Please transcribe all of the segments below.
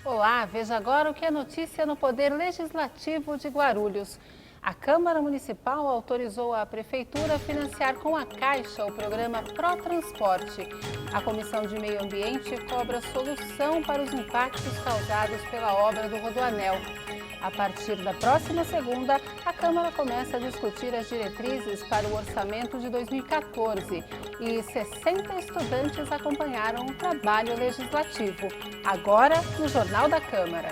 Olá, veja agora o que é notícia no Poder Legislativo de Guarulhos. A Câmara Municipal autorizou a Prefeitura a financiar com a Caixa o programa ProTransporte. A Comissão de Meio Ambiente cobra solução para os impactos causados pela obra do Rodoanel. A partir da próxima segunda, a Câmara começa a discutir as diretrizes para o orçamento de 2014 e 60 estudantes acompanharam o trabalho legislativo. Agora, no Jornal da Câmara.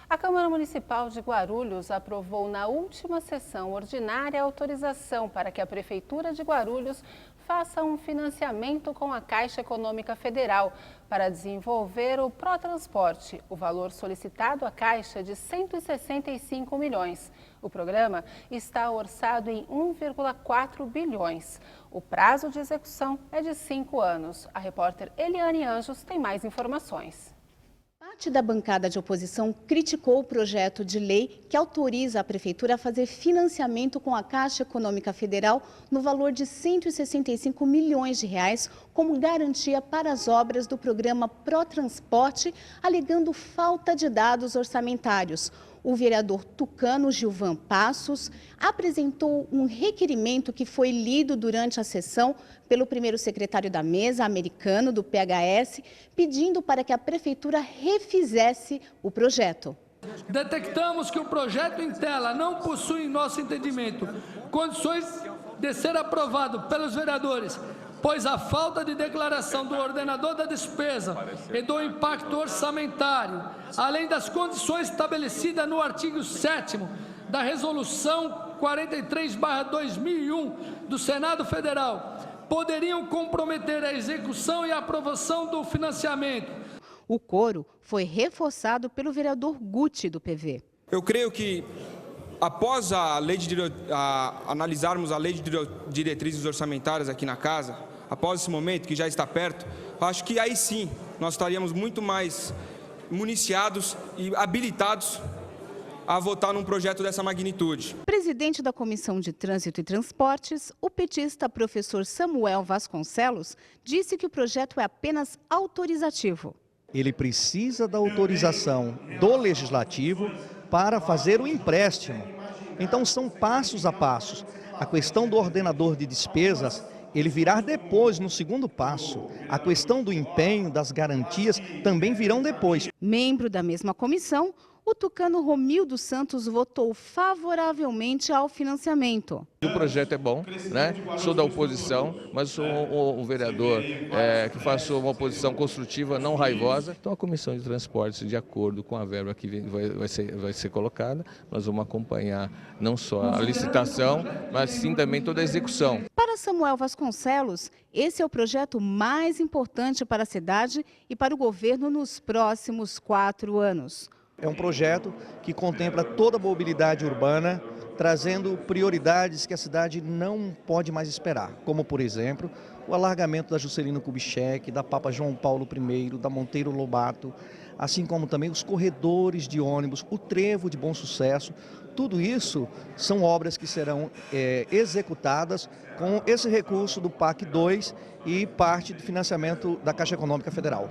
A Câmara Municipal de Guarulhos aprovou na última sessão ordinária a autorização para que a Prefeitura de Guarulhos faça um financiamento com a Caixa Econômica Federal para desenvolver o ProTransporte. O valor solicitado à Caixa é de 165 milhões. O programa está orçado em 1,4 bilhões. O prazo de execução é de 5 anos. A repórter Eliane Anjos tem mais informações. Parte da bancada de oposição criticou o projeto de lei que autoriza a Prefeitura a fazer financiamento com a Caixa Econômica Federal no valor de 165 milhões de reais como garantia para as obras do programa ProTransporte, alegando falta de dados orçamentários. O vereador tucano Gilvan Passos apresentou um requerimento que foi lido durante a sessão pelo primeiro secretário da mesa, americano, do PHS, pedindo para que a Prefeitura refizesse o projeto. Detectamos que o projeto em tela não possui, em nosso entendimento, condições de ser aprovado pelos vereadores, pois a falta de declaração do ordenador da despesa e do impacto orçamentário, além das condições estabelecidas no artigo 7º da Resolução 43/2001 do Senado Federal, poderiam comprometer a execução e a aprovação do financiamento. O coro foi reforçado pelo vereador Guti, do PV. Eu creio que, após analisarmos a lei de diretrizes orçamentárias aqui na casa, após esse momento, que já está perto, acho que aí sim nós estaríamos muito mais municiados e habilitados a votar num projeto dessa magnitude. Presidente da Comissão de Trânsito e Transportes, o petista professor Samuel Vasconcelos disse que o projeto é apenas autorizativo. Ele precisa da autorização do Legislativo para fazer o empréstimo. Então são passos a passos. A questão do ordenador de despesas, ele virá depois, no segundo passo. A questão do empenho, das garantias, também virão depois. Membro da mesma comissão, o tucano Romildo Santos votou favoravelmente ao financiamento. O projeto é bom, né? Sou da oposição, mas sou um vereador que faço uma oposição construtiva, não raivosa. Então a Comissão de Transportes, de acordo com a verba que vai ser colocada, nós vamos acompanhar não só a licitação, mas sim também toda a execução. Para Samuel Vasconcelos, esse é o projeto mais importante para a cidade e para o governo nos próximos 4 anos. É um projeto que contempla toda a mobilidade urbana, trazendo prioridades que a cidade não pode mais esperar, como, por exemplo, o alargamento da Juscelino Kubitschek, da Papa João Paulo I, da Monteiro Lobato, assim como também os corredores de ônibus, o trevo de Bom Sucesso. Tudo isso são obras que serão executadas com esse recurso do PAC 2 e parte do financiamento da Caixa Econômica Federal.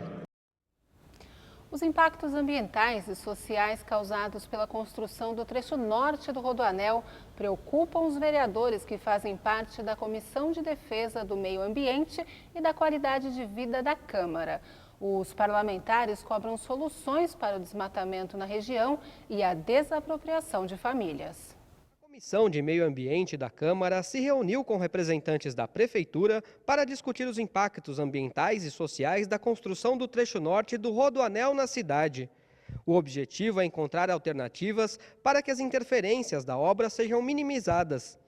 Os impactos ambientais e sociais causados pela construção do trecho norte do Rodoanel preocupam os vereadores que fazem parte da Comissão de Defesa do Meio Ambiente e da Qualidade de Vida da Câmara. Os parlamentares cobram soluções para o desmatamento na região e a desapropriação de famílias. A Comissão de Meio Ambiente da Câmara se reuniu com representantes da Prefeitura para discutir os impactos ambientais e sociais da construção do trecho norte do Rodoanel na cidade. O objetivo é encontrar alternativas para que as interferências da obra sejam minimizadas.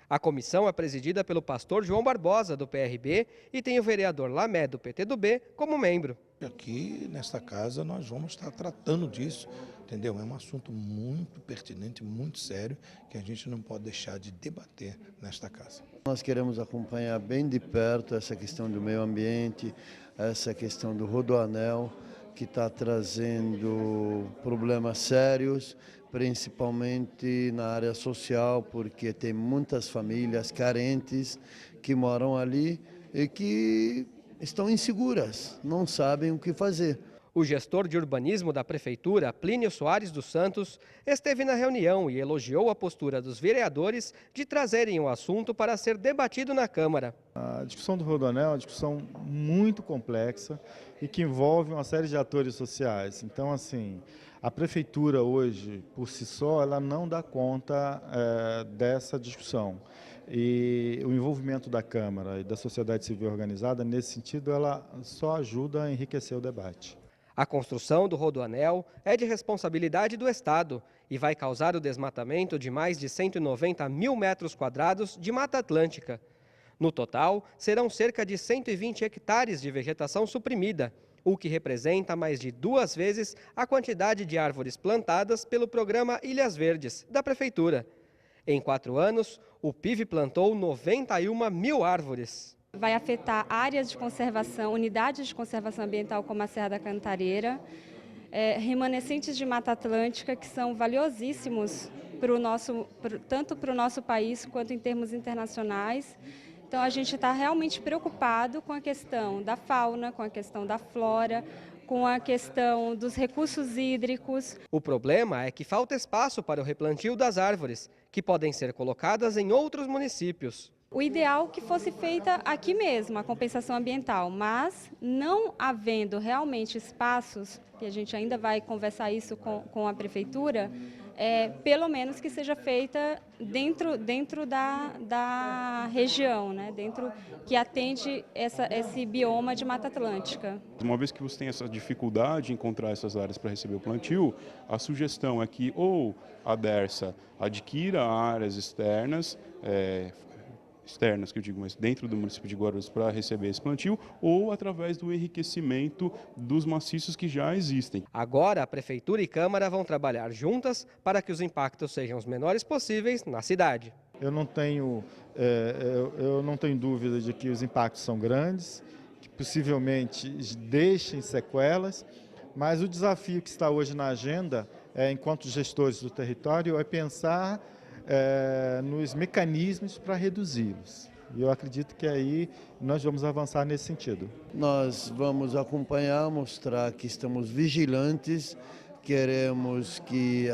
A comissão é presidida pelo pastor João Barbosa, do PRB, e tem o vereador Lamé, do PTdoB, como membro. Aqui nesta casa nós vamos estar tratando disso, entendeu? É um assunto muito pertinente, muito sério, que a gente não pode deixar de debater nesta casa. Nós queremos acompanhar bem de perto essa questão do meio ambiente, essa questão do Rodoanel, que está trazendo problemas sérios, principalmente na área social, porque tem muitas famílias carentes que moram ali e que estão inseguras, não sabem o que fazer. O gestor de urbanismo da Prefeitura, Plínio Soares dos Santos, esteve na reunião e elogiou a postura dos vereadores de trazerem o assunto para ser debatido na Câmara. A discussão do Rodoanel é uma discussão muito complexa e que envolve uma série de atores sociais. Então, assim, a Prefeitura hoje, por si só, ela não dá conta dessa discussão. E o envolvimento da Câmara e da sociedade civil organizada, nesse sentido, ela só ajuda a enriquecer o debate. A construção do Rodoanel é de responsabilidade do Estado e vai causar o desmatamento de mais de 190 mil metros quadrados de Mata Atlântica. No total, serão cerca de 120 hectares de vegetação suprimida, o que representa mais de 2 vezes a quantidade de árvores plantadas pelo programa Ilhas Verdes, da Prefeitura. Em 4 anos, o PIV plantou 91 mil árvores. Vai afetar áreas de conservação, unidades de conservação ambiental como a Serra da Cantareira, remanescentes de Mata Atlântica que são valiosíssimos tanto para o nosso país quanto em termos internacionais. Então a gente está realmente preocupado com a questão da fauna, com a questão da flora, com a questão dos recursos hídricos. O problema é que falta espaço para o replantio das árvores, que podem ser colocadas em outros municípios. O ideal é que fosse feita aqui mesmo, a compensação ambiental, mas não havendo realmente espaços, que a gente ainda vai conversar isso com a Prefeitura, pelo menos que seja feita dentro da região, né? Que atende esse bioma de Mata Atlântica. Uma vez que você tem essa dificuldade em encontrar essas áreas para receber o plantio, a sugestão é que ou a Dersa adquira áreas externas que eu digo, mas dentro do município de Guarulhos para receber esse plantio, ou através do enriquecimento dos maciços que já existem. Agora, a Prefeitura e Câmara vão trabalhar juntas para que os impactos sejam os menores possíveis na cidade. Eu não tenho dúvida de que os impactos são grandes, que possivelmente deixem sequelas, mas o desafio que está hoje na agenda, enquanto gestores do território, é pensar nos mecanismos para reduzi-los. E eu acredito que aí nós vamos avançar nesse sentido. Nós vamos acompanhar, mostrar que estamos vigilantes, queremos que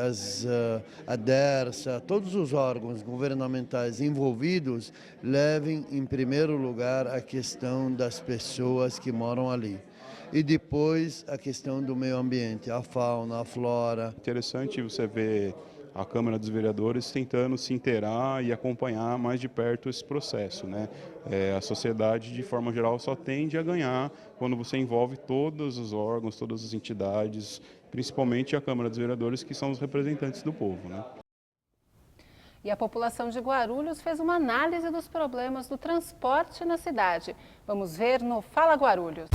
a Dersa, todos os órgãos governamentais envolvidos levem em primeiro lugar a questão das pessoas que moram ali. E depois a questão do meio ambiente, a fauna, a flora. Interessante você ver a Câmara dos Vereadores tentando se inteirar e acompanhar mais de perto esse processo, né? A sociedade, de forma geral, só tende a ganhar quando você envolve todos os órgãos, todas as entidades, principalmente a Câmara dos Vereadores, que são os representantes do povo, né? E a população de Guarulhos fez uma análise dos problemas do transporte na cidade. Vamos ver no Fala Guarulhos.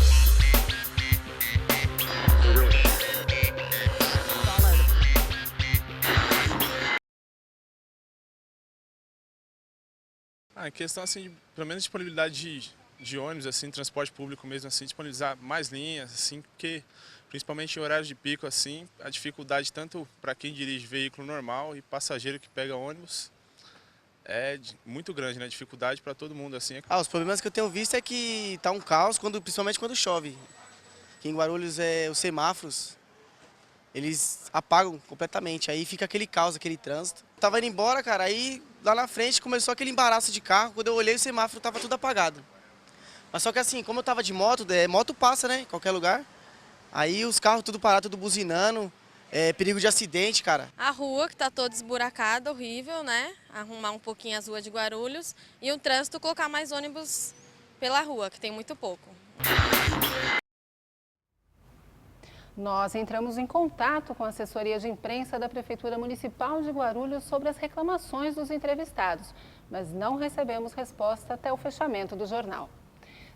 Em questão, assim, pelo menos disponibilidade de ônibus, assim, transporte público mesmo, assim, disponibilizar mais linhas, assim, porque principalmente em horários de pico, assim, a dificuldade tanto para quem dirige veículo normal e passageiro que pega ônibus é muito grande, né? Dificuldade para todo mundo, assim. Os problemas que eu tenho visto é que tá um caos, principalmente quando chove. Aqui em Guarulhos, os semáforos, eles apagam completamente, aí fica aquele caos, aquele trânsito. Tava indo embora, cara, aí lá na frente começou aquele embaraço de carro, quando eu olhei o semáforo tava tudo apagado. Mas só que assim, como eu tava de moto, moto passa, né, em qualquer lugar. Aí os carros tudo parado, tudo buzinando, perigo de acidente, cara. A rua que tá toda esburacada, horrível, né, arrumar um pouquinho as ruas de Guarulhos e o trânsito colocar mais ônibus pela rua, que tem muito pouco. Nós entramos em contato com a assessoria de imprensa da Prefeitura Municipal de Guarulhos sobre as reclamações dos entrevistados, mas não recebemos resposta até o fechamento do jornal.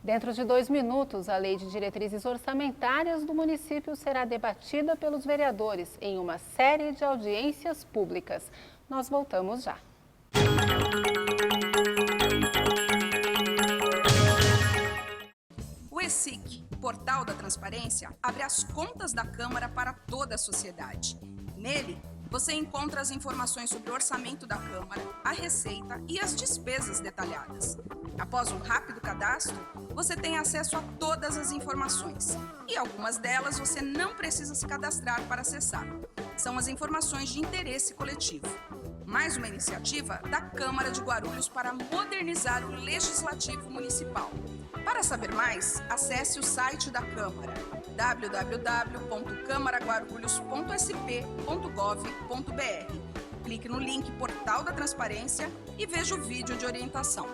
Dentro de 2 minutos, a Lei de Diretrizes Orçamentárias do município será debatida pelos vereadores em uma série de audiências públicas. Nós voltamos já. O ESIC, Portal da Transparência, abre as contas da Câmara para toda a sociedade. Nele, você encontra as informações sobre o orçamento da Câmara, a receita e as despesas detalhadas. Após um rápido cadastro, você tem acesso a todas as informações. E algumas delas você não precisa se cadastrar para acessar. São as informações de interesse coletivo. Mais uma iniciativa da Câmara de Guarulhos para modernizar o Legislativo Municipal. Para saber mais, acesse o site da Câmara, www.camaraguarulhos.sp.gov.br. Clique no link Portal da Transparência e veja o vídeo de orientação.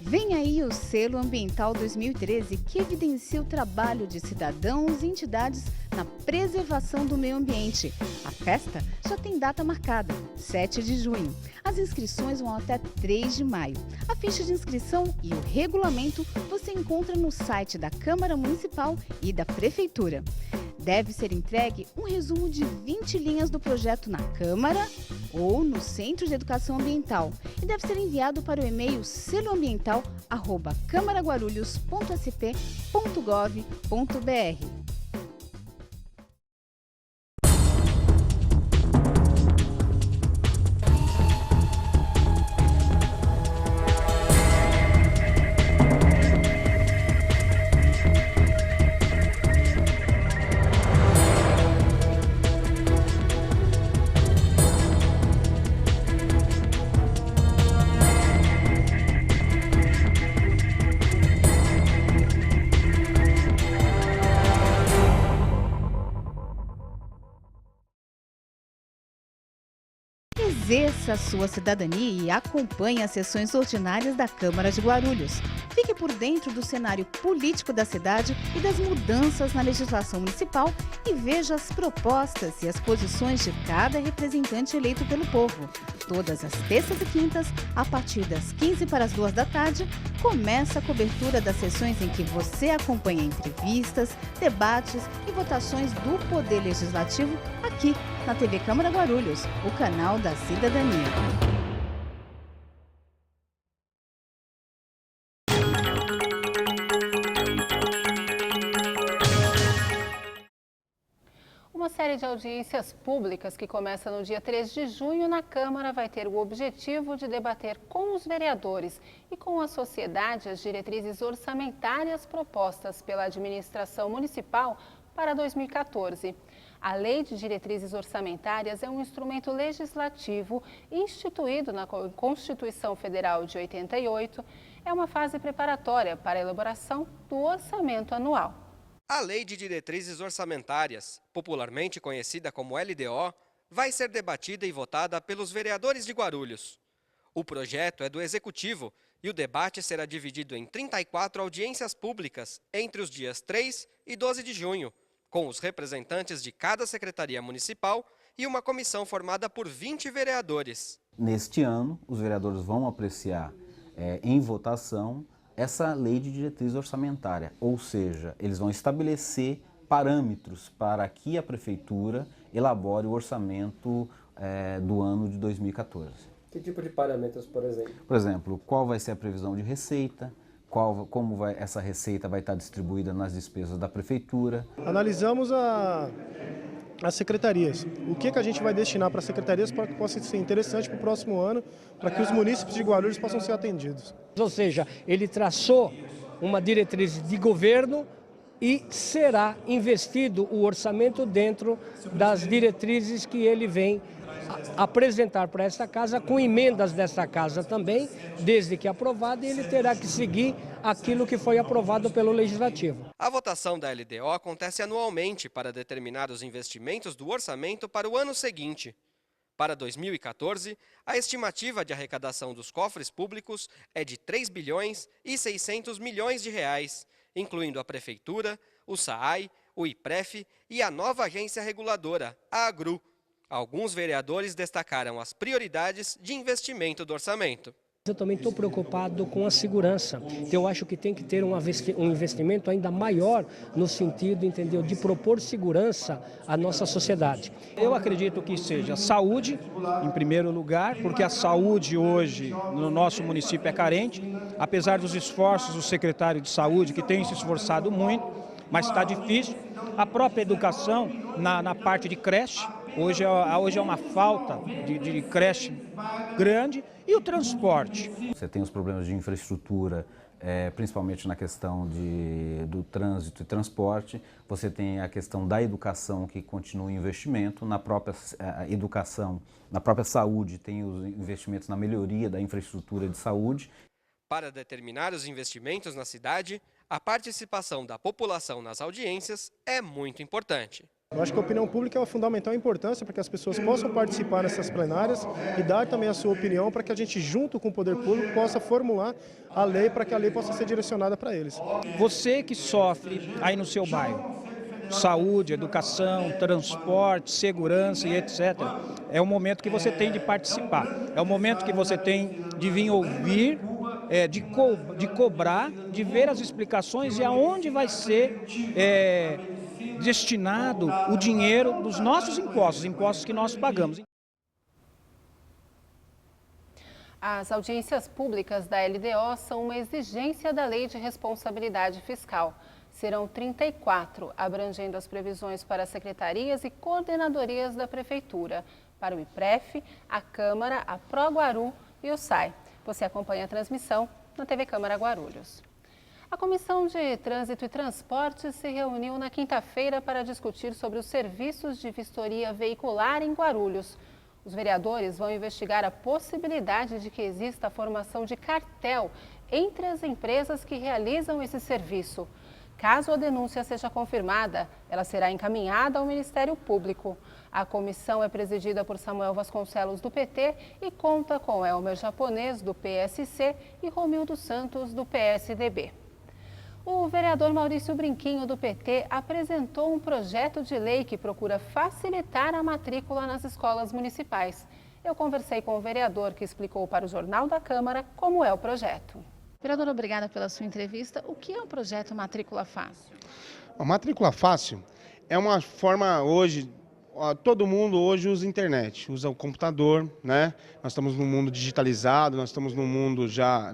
Vem aí o Selo Ambiental 2013, que evidencia o trabalho de cidadãos e entidades na preservação do meio ambiente. A festa já tem data marcada, 7 de junho. As inscrições vão até 3 de maio. A ficha de inscrição e o regulamento você encontra no site da Câmara Municipal e da Prefeitura. Deve ser entregue um resumo de 20 linhas do projeto na Câmara ou no Centro de Educação Ambiental e deve ser enviado para o e-mail seloambiental@camaraguarulhos.sp.gov.br. Exerça a sua cidadania e acompanhe as sessões ordinárias da Câmara de Guarulhos. Fique por dentro do cenário político da cidade e das mudanças na legislação municipal e veja as propostas e as posições de cada representante eleito pelo povo. Todas as terças e quintas, a partir das 15 para as 2 da tarde, começa a cobertura das sessões em que você acompanha entrevistas, debates e votações do Poder Legislativo aqui na TV Câmara Guarulhos, o canal da cidadania. Uma série de audiências públicas que começa no dia 3 de junho na Câmara vai ter o objetivo de debater com os vereadores e com a sociedade as diretrizes orçamentárias propostas pela administração municipal para 2014. A Lei de Diretrizes Orçamentárias é um instrumento legislativo instituído na Constituição Federal de 88. É uma fase preparatória para a elaboração do orçamento anual. A Lei de Diretrizes Orçamentárias, popularmente conhecida como LDO, vai ser debatida e votada pelos vereadores de Guarulhos. O projeto é do Executivo e o debate será dividido em 34 audiências públicas entre os dias 3 e 12 de junho, com os representantes de cada secretaria municipal e uma comissão formada por 20 vereadores. Neste ano, os vereadores vão apreciar em votação essa lei de diretriz orçamentária, ou seja, eles vão estabelecer parâmetros para que a Prefeitura elabore o orçamento do ano de 2014. Que tipo de parâmetros, por exemplo? Por exemplo, qual vai ser a previsão de receita, como essa receita vai estar distribuída nas despesas da Prefeitura. Analisamos as secretarias. O que a gente vai destinar para as secretarias para que possa ser interessante para o próximo ano, para que os munícipes de Guarulhos possam ser atendidos. Ou seja, ele traçou uma diretriz de governo e será investido o orçamento dentro das diretrizes que ele vem apresentar para esta casa, com emendas desta casa também, desde que aprovado, e ele terá que seguir aquilo que foi aprovado pelo Legislativo. A votação da LDO acontece anualmente para determinar os investimentos do orçamento para o ano seguinte. Para 2014, a estimativa de arrecadação dos cofres públicos é de 3 bilhões e 600 milhões de reais, incluindo a Prefeitura, o SAAI, o IPREF e a nova agência reguladora, a AGRU. Alguns vereadores destacaram as prioridades de investimento do orçamento. Eu também estou preocupado com a segurança. Eu acho que tem que ter um investimento ainda maior no sentido, entendeu, de propor segurança à nossa sociedade. Eu acredito que seja saúde, em primeiro lugar, porque a saúde hoje no nosso município é carente, apesar dos esforços do secretário de saúde, que tem se esforçado muito, mas está difícil. A própria educação na parte de creche, hoje é uma falta de creche grande, e o transporte. Você tem os problemas de infraestrutura, principalmente na questão do trânsito e transporte. Você tem a questão da educação, que continua em investimento. Na própria educação, na própria saúde, tem os investimentos na melhoria da infraestrutura de saúde. Para determinar os investimentos na cidade, a participação da população nas audiências é muito importante. Eu acho que a opinião pública é uma fundamental importância para que as pessoas possam participar nessas plenárias e dar também a sua opinião para que a gente, junto com o poder público, possa formular a lei para que a lei possa ser direcionada para eles. Você que sofre aí no seu bairro, saúde, educação, transporte, segurança e etc., é o momento que você tem de participar, é o momento que você tem de vir ouvir, de cobrar, de ver as explicações e aonde vai ser destinado o dinheiro dos nossos impostos que nós pagamos. As audiências públicas da LDO são uma exigência da Lei de Responsabilidade Fiscal. Serão 34, abrangendo as previsões para as secretarias e coordenadorias da Prefeitura, para o IPREF, a Câmara, a ProGuaru e o SAI. Você acompanha a transmissão na TV Câmara Guarulhos. A Comissão de Trânsito e Transporte se reuniu na quinta-feira para discutir sobre os serviços de vistoria veicular em Guarulhos. Os vereadores vão investigar a possibilidade de que exista a formação de cartel entre as empresas que realizam esse serviço. Caso a denúncia seja confirmada, ela será encaminhada ao Ministério Público. A comissão é presidida por Samuel Vasconcelos, do PT, e conta com Elmer Japonês, do PSC, e Romildo Santos, do PSDB. O vereador Maurício Brinquinho, do PT, apresentou um projeto de lei que procura facilitar a matrícula nas escolas municipais. Eu conversei com o vereador, que explicou para o Jornal da Câmara como é o projeto. Vereador, obrigada pela sua entrevista. O que é o projeto Matrícula Fácil? A Matrícula Fácil é uma forma hoje, todo mundo hoje usa a internet, usa o computador, né? Nós estamos num mundo digitalizado, nós estamos num mundo já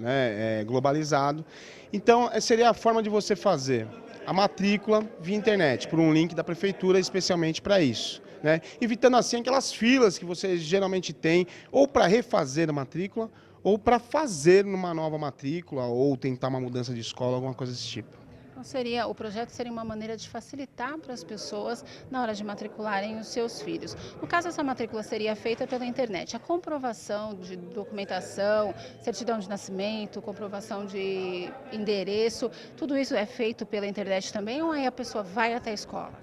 globalizado. Então, seria a forma de você fazer a matrícula via internet, por um link da Prefeitura especialmente para isso, né? Evitando assim aquelas filas que você geralmente tem, ou para refazer a matrícula, ou para fazer uma nova matrícula, ou tentar uma mudança de escola, alguma coisa desse tipo. Então o projeto seria uma maneira de facilitar para as pessoas na hora de matricularem os seus filhos. No caso, essa matrícula seria feita pela internet. A comprovação de documentação, certidão de nascimento, comprovação de endereço, tudo isso é feito pela internet também, ou aí a pessoa vai até a escola?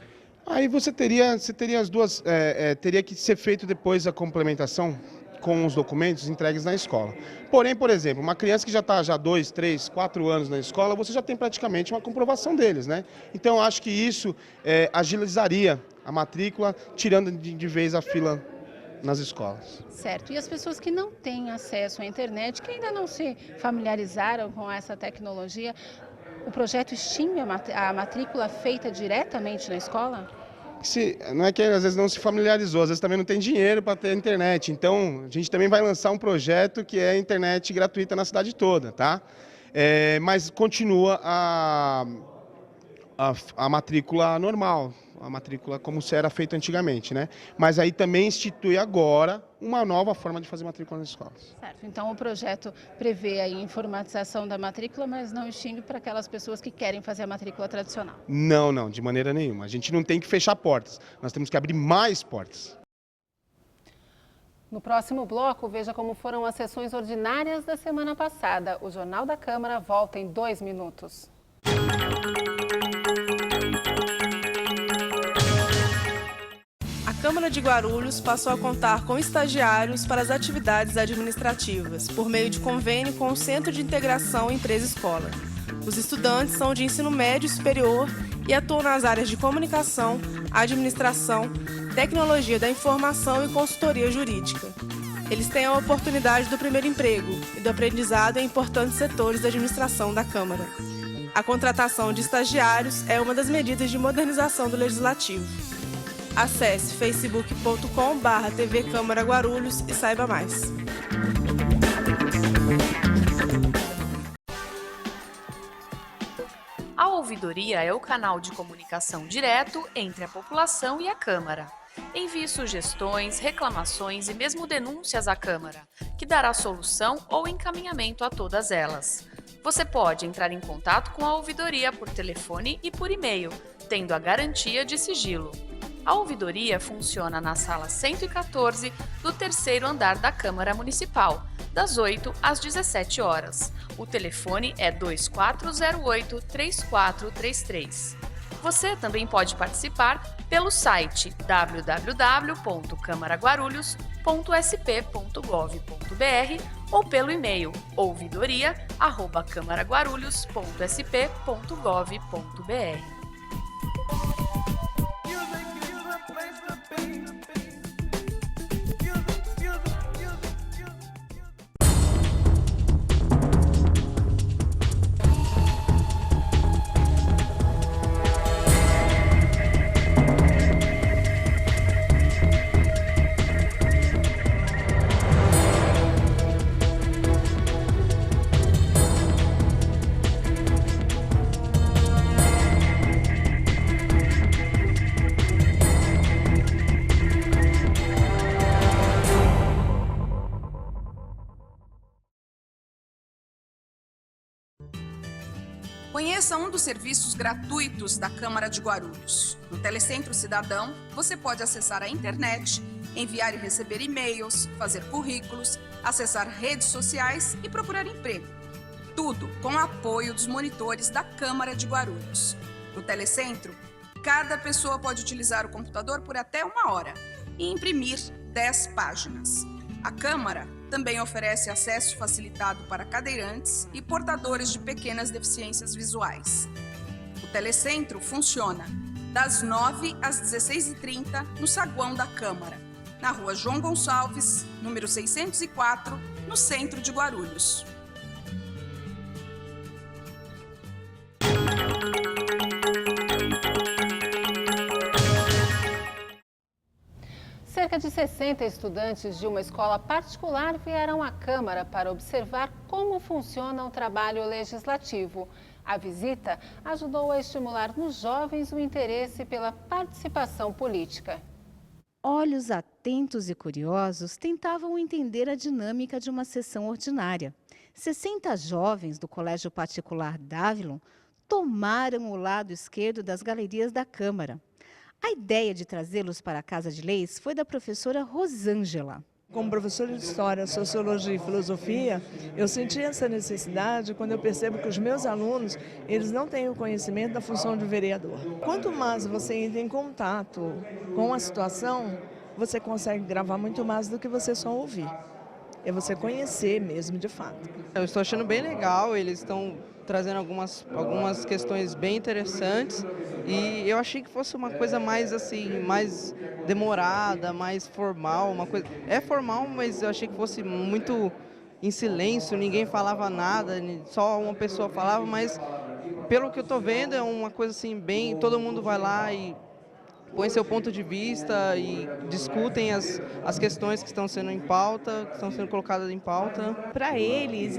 Aí você teria as duas, teria que ser feito depois a complementação com os documentos entregues na escola. Porém, por exemplo, uma criança que já está 2, 3, 4 anos na escola, você já tem praticamente uma comprovação deles, né? Então, acho que isso agilizaria a matrícula, tirando de vez a fila nas escolas. Certo. E as pessoas que não têm acesso à internet, que ainda não se familiarizaram com essa tecnologia, o projeto extingue a matrícula feita diretamente na escola? Não é que às vezes não se familiarizou, às vezes também não tem dinheiro para ter internet. Então, a gente também vai lançar um projeto que é internet gratuita na cidade toda, tá? Mas continua a matrícula normal, a matrícula como era feito antigamente, né? Mas aí também institui agora uma nova forma de fazer matrícula nas escolas. Certo. Então, o projeto prevê a informatização da matrícula, mas não extingue para aquelas pessoas que querem fazer a matrícula tradicional. Não, de maneira nenhuma. A gente não tem que fechar portas, nós temos que abrir mais portas. No próximo bloco, veja como foram as sessões ordinárias da semana passada. O Jornal da Câmara volta em 2 minutos. A Câmara de Guarulhos passou a contar com estagiários para as atividades administrativas, por meio de convênio com o Centro de Integração Empresa-Escola. Os estudantes são de ensino médio e superior e atuam nas áreas de comunicação, administração, tecnologia da informação e consultoria jurídica. Eles têm a oportunidade do primeiro emprego e do aprendizado em importantes setores da administração da Câmara. A contratação de estagiários é uma das medidas de modernização do Legislativo. Acesse facebook.com/TV Câmara Guarulhos e saiba mais. A ouvidoria é o canal de comunicação direto entre a população e a Câmara. Envie sugestões, reclamações e mesmo denúncias à Câmara, que dará solução ou encaminhamento a todas elas. Você pode entrar em contato com a ouvidoria por telefone e por e-mail, tendo a garantia de sigilo. A ouvidoria funciona na sala 114 do 3º andar da Câmara Municipal, das 8 às 17 horas. O telefone é 2408-3433. Você também pode participar pelo site www.camaraguarulhos.sp.gov.br ou pelo e-mail ouvidoria@camaraguarulhos.sp.gov.br. Conheça um dos serviços gratuitos da Câmara de Guarulhos. No Telecentro Cidadão, você pode acessar a internet, enviar e receber e-mails, fazer currículos, acessar redes sociais e procurar emprego. Tudo com o apoio dos monitores da Câmara de Guarulhos. No Telecentro, cada pessoa pode utilizar o computador por até 1 hora e imprimir 10 páginas. A Câmara também oferece acesso facilitado para cadeirantes e portadores de pequenas deficiências visuais. O Telecentro funciona das 9 às 16h30 no saguão da Câmara, na rua João Gonçalves, número 604, no centro de Guarulhos. Cerca de 60 estudantes de uma escola particular vieram à Câmara para observar como funciona o trabalho legislativo. A visita ajudou a estimular nos jovens o interesse pela participação política. Olhos atentos e curiosos tentavam entender a dinâmica de uma sessão ordinária. 60 jovens do Colégio Particular Dávila tomaram o lado esquerdo das galerias da Câmara. A ideia de trazê-los para a Casa de Leis foi da professora Rosângela. Como professora de História, Sociologia e Filosofia, eu senti essa necessidade quando eu percebo que os meus alunos, eles não têm o conhecimento da função de vereador. Quanto mais você entra em contato com a situação, você consegue gravar muito mais do que você só ouvir. É você conhecer mesmo de fato. Eu estou achando bem legal, eles estão trazendo algumas questões bem interessantes e eu achei que fosse uma coisa mais assim, mais demorada, mais formal, uma coisa. É formal, mas eu achei que fosse muito em silêncio, ninguém falava nada, só uma pessoa falava, mas pelo que eu estou vendo é uma coisa assim bem, todo mundo vai lá e põe seu ponto de vista e discutem as questões que estão sendo em pauta, que estão sendo colocadas em pauta. Para eles,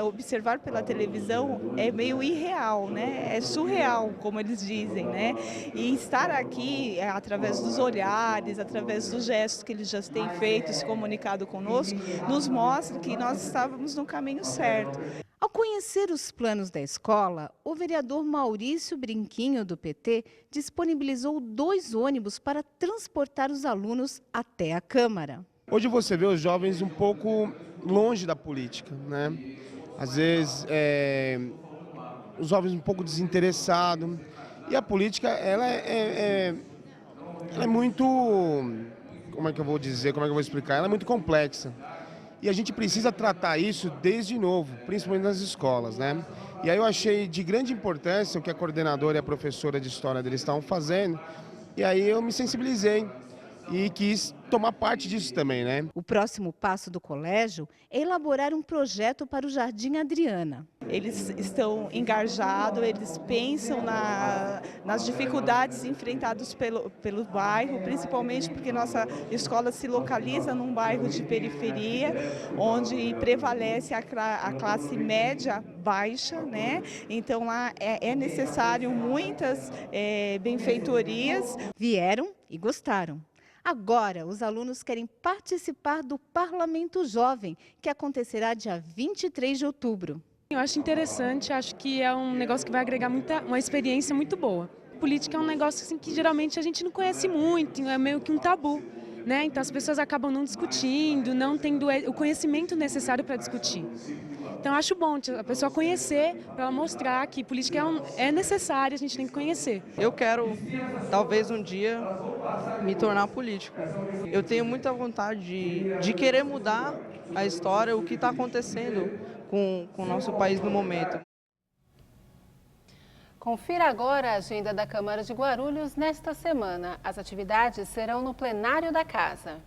observar pela televisão é meio irreal, né? É surreal, como eles dizem, né? E estar aqui, através dos olhares, através dos gestos que eles já têm feito, se comunicado conosco, nos mostra que nós estávamos no caminho certo. Ao conhecer os planos da escola, o vereador Maurício Brinquinho, do PT, disponibilizou 2 ônibus para transportar os alunos até a Câmara. Hoje você vê os jovens um pouco longe da política, né? Às vezes, os jovens um pouco desinteressados. E a política, ela é muito... Como é que eu vou dizer? Como é que eu vou explicar? Ela é muito complexa. E a gente precisa tratar isso desde novo, principalmente nas escolas, né? E aí eu achei de grande importância o que a coordenadora e a professora de história deles estavam fazendo, e aí eu me sensibilizei e quis tomar parte disso também, né? O próximo passo do colégio é elaborar um projeto para o Jardim Adriana. Eles estão engajados, eles pensam nas dificuldades enfrentadas pelo bairro, principalmente porque nossa escola se localiza num bairro de periferia, onde prevalece a classe média baixa, né? Então lá é necessário muitas benfeitorias. Vieram e gostaram. Agora, os alunos querem participar do Parlamento Jovem, que acontecerá dia 23 de outubro. Eu acho interessante, acho que é um negócio que vai agregar uma experiência muito boa. Política é um negócio assim, que geralmente a gente não conhece muito, é meio que um tabu, né? Então as pessoas acabam não discutindo, não tendo o conhecimento necessário para discutir. Então eu acho bom a pessoa conhecer, para ela mostrar que política é necessária, a gente tem que conhecer. Eu quero, talvez um dia, me tornar político. Eu tenho muita vontade de querer mudar a história, o que está acontecendo com o nosso país no momento. Confira agora a agenda da Câmara de Guarulhos nesta semana. As atividades serão no plenário da Casa.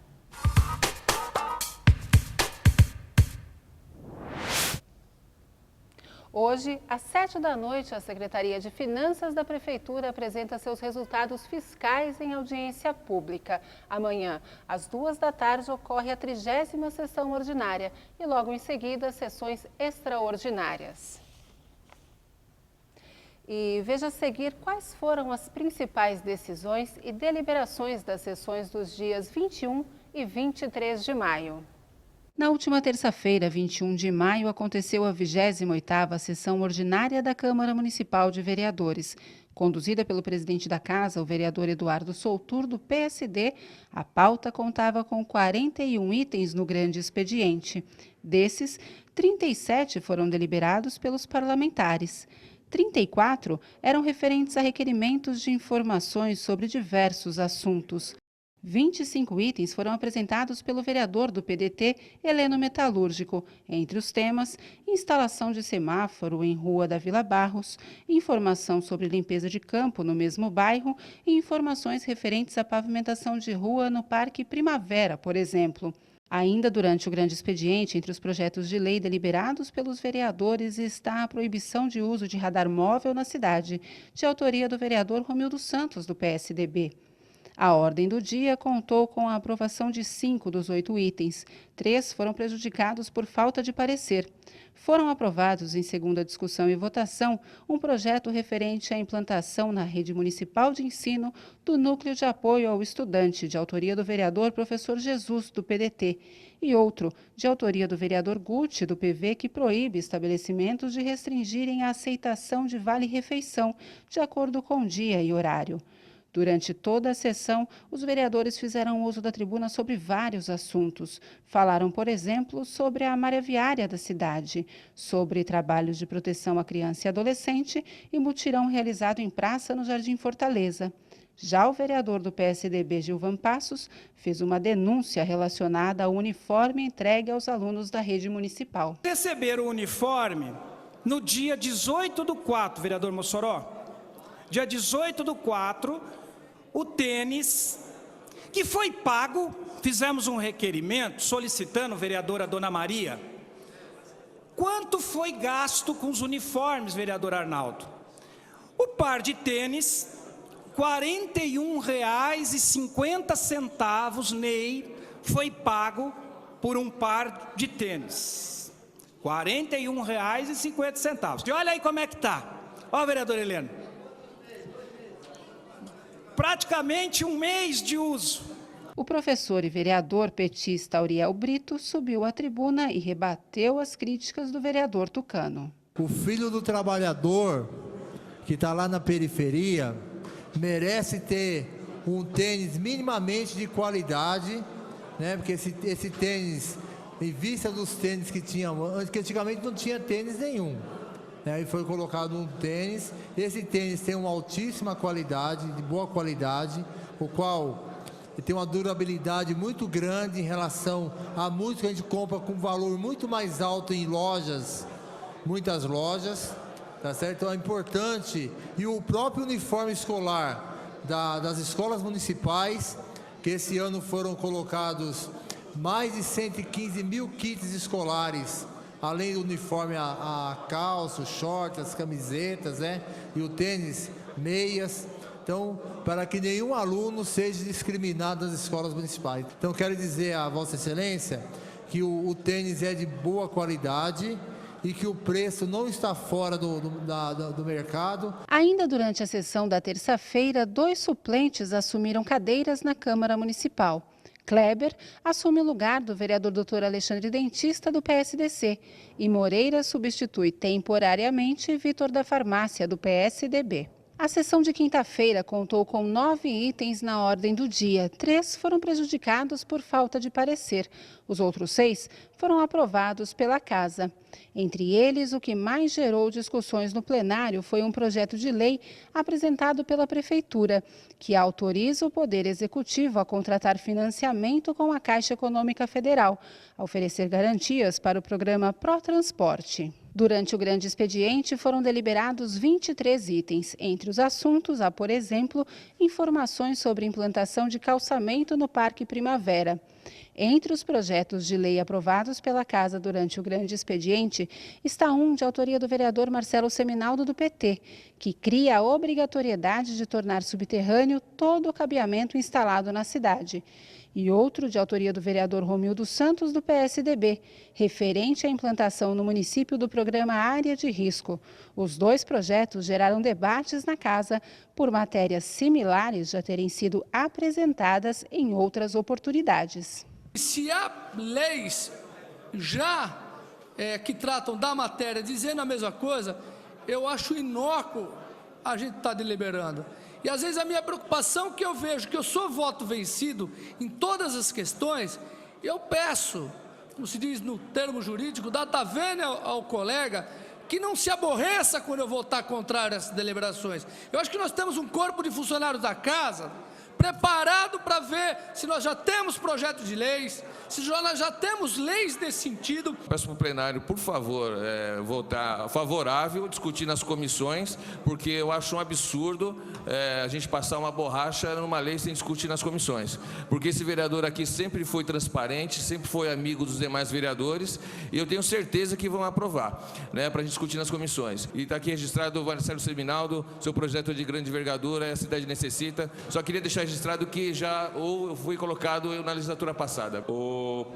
Hoje, às 19h, a Secretaria de Finanças da Prefeitura apresenta seus resultados fiscais em audiência pública. Amanhã, às 14h, ocorre a 30ª sessão ordinária e logo em seguida, sessões extraordinárias. E veja a seguir quais foram as principais decisões e deliberações das sessões dos dias 21 e 23 de maio. Na última terça-feira, 21 de maio, aconteceu a 28ª sessão ordinária da Câmara Municipal de Vereadores. Conduzida pelo presidente da Casa, o vereador Eduardo Soutur, do PSD, a pauta contava com 41 itens no grande expediente. Desses, 37 foram deliberados pelos parlamentares. 34 eram referentes a requerimentos de informações sobre diversos assuntos. 25 itens foram apresentados pelo vereador do PDT, Heleno Metalúrgico. Entre os temas, instalação de semáforo em Rua da Vila Barros, informação sobre limpeza de campo no mesmo bairro e informações referentes à pavimentação de rua no Parque Primavera, por exemplo. Ainda durante o grande expediente, entre os projetos de lei deliberados pelos vereadores está a proibição de uso de radar móvel na cidade, de autoria do vereador Romildo Santos, do PSDB. A ordem do dia contou com a aprovação de 5 dos 8 itens. 3 foram prejudicados por falta de parecer. Foram aprovados, em segunda discussão e votação, um projeto referente à implantação na rede municipal de ensino do Núcleo de Apoio ao Estudante, de autoria do vereador Professor Jesus, do PDT, e outro, de autoria do vereador Guti, do PV, que proíbe estabelecimentos de restringirem a aceitação de vale-refeição, de acordo com dia e horário. Durante toda a sessão, os vereadores fizeram uso da tribuna sobre vários assuntos. Falaram, por exemplo, sobre a malha viária da cidade, sobre trabalhos de proteção à criança e adolescente e mutirão realizado em praça no Jardim Fortaleza. Já o vereador do PSDB, Gilvan Passos, fez uma denúncia relacionada ao uniforme entregue aos alunos da rede municipal. Receberam o uniforme no dia 18/4, vereador Mossoró. Dia 18/4, o tênis, que foi pago, fizemos um requerimento solicitando, vereadora Dona Maria, quanto foi gasto com os uniformes, vereador Arnaldo? O par de tênis, R$ 41,50, Ney, foi pago por um par de tênis. R$ 41,50. E olha aí como é que tá. Ó, vereador Heleno. Praticamente um mês de uso. O professor e vereador petista Auriel Brito subiu à tribuna e rebateu as críticas do vereador tucano. O filho do trabalhador que está lá na periferia merece ter um tênis minimamente de qualidade, né? Porque esse tênis, em vista dos tênis que tinha, que antigamente não tinha tênis nenhum. Aí foi colocado um tênis, esse tênis tem uma altíssima qualidade, de boa qualidade, o qual tem uma durabilidade muito grande em relação a música que a gente compra com valor muito mais alto em lojas, muitas lojas, tá certo? Então é importante. E o próprio uniforme escolar das escolas municipais, que esse ano foram colocados mais de 115 mil kits escolares, além do uniforme, a calça, o short, as camisetas, né? E o tênis, meias. Então, para que nenhum aluno seja discriminado nas escolas municipais. Então, quero dizer a Vossa Excelência que o tênis é de boa qualidade e que o preço não está fora do mercado. Ainda durante a sessão da terça-feira, 2 suplentes assumiram cadeiras na Câmara Municipal. Kleber assume o lugar do vereador Dr. Alexandre Dentista, do PSDC, e Moreira substitui temporariamente Vitor da Farmácia, do PSDB. A sessão de quinta-feira contou com 9 itens na ordem do dia. 3 foram prejudicados por falta de parecer. Os outros 6 foram aprovados pela Casa. Entre eles, o que mais gerou discussões no plenário foi um projeto de lei apresentado pela Prefeitura, que autoriza o Poder Executivo a contratar financiamento com a Caixa Econômica Federal, a oferecer garantias para o programa Protransporte. Durante o grande expediente, foram deliberados 23 itens. Entre os assuntos, há, por exemplo, informações sobre implantação de calçamento no Parque Primavera. Entre os projetos de lei aprovados pela Casa durante o grande expediente, está um de autoria do vereador Marcelo Seminaldo, do PT, que cria a obrigatoriedade de tornar subterrâneo todo o cabeamento instalado na cidade. E outro de autoria do vereador Romildo Santos, do PSDB, referente à implantação no município do programa Área de Risco. Os 2 projetos geraram debates na Casa por matérias similares já terem sido apresentadas em outras oportunidades. Se há leis já que tratam da matéria dizendo a mesma coisa, eu acho inócuo a gente estar deliberando. E às vezes a minha preocupação que eu vejo que eu sou voto vencido em todas as questões, eu peço, como se diz no termo jurídico, data vênia ao colega, que não se aborreça quando eu votar contrário a essas deliberações. Eu acho que nós temos um corpo de funcionários da Casa preparado para ver se nós já temos projetos de leis, se nós já temos leis nesse sentido. Peço para o plenário, por favor, votar favorável, discutir nas comissões, porque eu acho um absurdo a gente passar uma borracha numa lei sem discutir nas comissões. Porque esse vereador aqui sempre foi transparente, sempre foi amigo dos demais vereadores, e eu tenho certeza que vão aprovar, né, para a gente discutir nas comissões. E está aqui registrado o Marcelo Seminaldo, seu projeto de grande envergadura, a cidade necessita. Só queria deixar registrado que já foi colocado na legislatura passada. O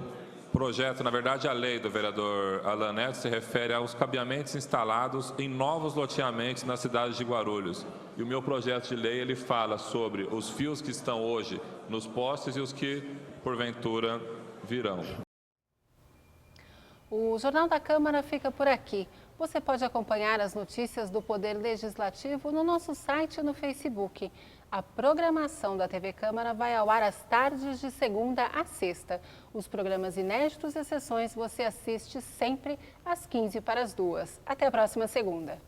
projeto, na verdade, a lei do vereador Alan Neto se refere aos cabeamentos instalados em novos loteamentos na cidade de Guarulhos. E o meu projeto de lei, ele fala sobre os fios que estão hoje nos postes e os que, porventura, virão. O Jornal da Câmara fica por aqui. Você pode acompanhar as notícias do Poder Legislativo no nosso site e no Facebook. A programação da TV Câmara vai ao ar às tardes de segunda a sexta. Os programas inéditos e sessões você assiste sempre às 15 para as 2. Até a próxima segunda.